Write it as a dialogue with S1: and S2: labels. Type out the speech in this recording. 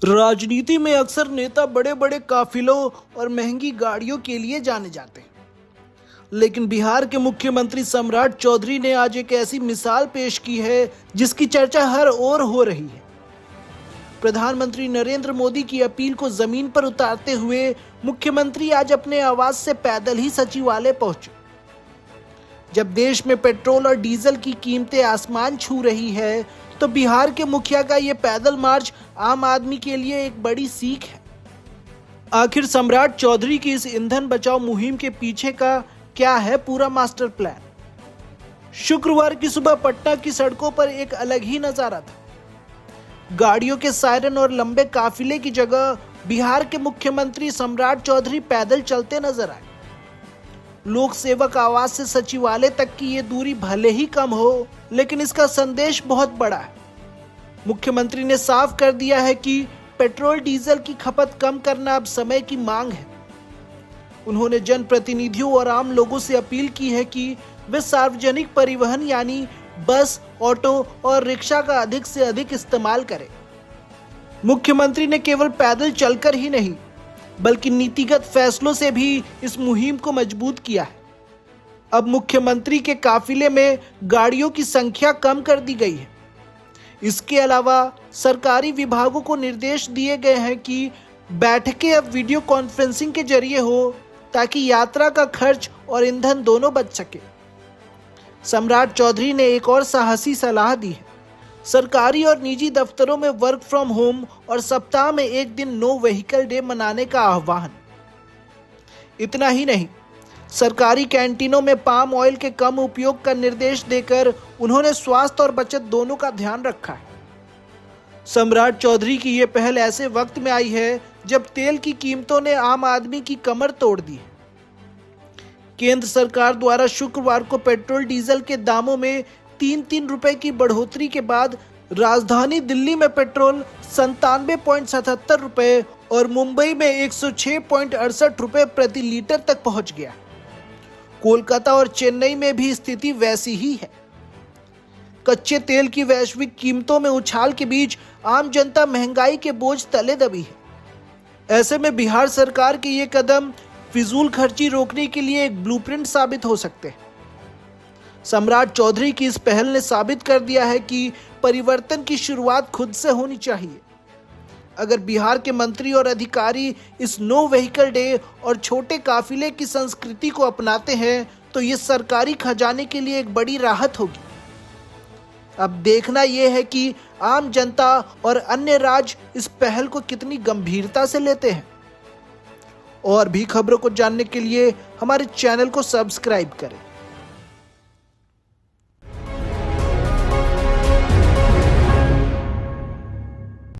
S1: राजनीति में अक्सर नेता बड़े बड़े काफिलों और महंगी गाड़ियों के लिए जाने जाते हैं, लेकिन बिहार के मुख्यमंत्री सम्राट चौधरी ने आज एक ऐसी मिसाल पेश की है जिसकी चर्चा हर ओर हो रही है। प्रधानमंत्री नरेंद्र मोदी की अपील को जमीन पर उतारते हुए मुख्यमंत्री आज अपने आवास से पैदल ही सचिवालय पहुंचे। जब देश में पेट्रोल और डीजल की कीमतें आसमान छू रही है, तो बिहार के मुखिया का ये पैदल मार्च आम आदमी के लिए एक बड़ी सीख है। आखिर सम्राट चौधरी की इस ईंधन बचाओ मुहिम के पीछे का क्या है पूरा मास्टर प्लान? शुक्रवार की सुबह पटना की सड़कों पर एक अलग ही नजारा था। गाड़ियों के सायरन और लंबे काफिले की जगह बिहार के मुख्यमंत्री सम्राट चौधरी पैदल चलते नजर आए। लोक सेवक आवास से सचिवालय तक की ये दूरी भले ही कम हो, लेकिन इसका संदेश बहुत बड़ा है। मुख्यमंत्री ने साफ कर दिया है कि पेट्रोल डीजल की खपत कम करना अब समय की मांग है। उन्होंने जनप्रतिनिधियों और आम लोगों से अपील की है कि वे सार्वजनिक परिवहन यानी बस, ऑटो और रिक्शा का अधिक से अधिक इस्तेमाल करें। मुख्यमंत्री ने केवल पैदल चलकर ही नहीं, बल्कि नीतिगत फैसलों से भी इस मुहिम को मजबूत किया है। अब मुख्यमंत्री के काफिले में गाड़ियों की संख्या कम कर दी गई है। इसके अलावा सरकारी विभागों को निर्देश दिए गए हैं कि बैठकें अब वीडियो कॉन्फ्रेंसिंग के जरिए हो, ताकि यात्रा का खर्च और ईंधन दोनों बच सके। सम्राट चौधरी ने एक और साहसी सलाह दी है। सरकारी और निजी दफ्तरों में वर्क फ्रॉम होम और सप्ताह में एक दिन नो व्हीकल डे मनाने का आह्वान। इतना ही नहीं, सरकारी कैंटीनों में पाम ऑयल के कम उपयोग का निर्देश देकर उन्होंने स्वास्थ्य और बचत दोनों का ध्यान रखा है। सम्राट चौधरी की यह पहल ऐसे वक्त में आई है जब तेल की कीमतों ने आम आदमी की कमर तोड़ दी है। केंद्र सरकार द्वारा शुक्रवार को पेट्रोल डीजल के दामों में 3-3 रुपए की बढ़ोतरी के बाद राजधानी दिल्ली में पेट्रोल 97.77 रुपए और मुंबई में 106.68 रुपए प्रति लीटर तक पहुंच गया। कोलकाता और चेन्नई में भी स्थिति वैसी ही है। कच्चे तेल की वैश्विक कीमतों में उछाल के बीच आम जनता महंगाई के बोझ तले दबी है। ऐसे में बिहार सरकार के ये कदम फिजूल खर्ची रोकने के लिए एक ब्लूप्रिंट साबित हो सकते हैं। सम्राट चौधरी की इस पहल ने साबित कर दिया है कि परिवर्तन की शुरुआत खुद से होनी चाहिए। अगर बिहार के मंत्री और अधिकारी इस नो व्हीकल डे और छोटे काफिले की संस्कृति को अपनाते हैं, तो ये सरकारी खजाने के लिए एक बड़ी राहत होगी। अब देखना यह है कि आम जनता और अन्य राज्य इस पहल को कितनी गंभीरता से लेते हैं। और भी खबरों को जानने के लिए हमारे चैनल को सब्सक्राइब करें।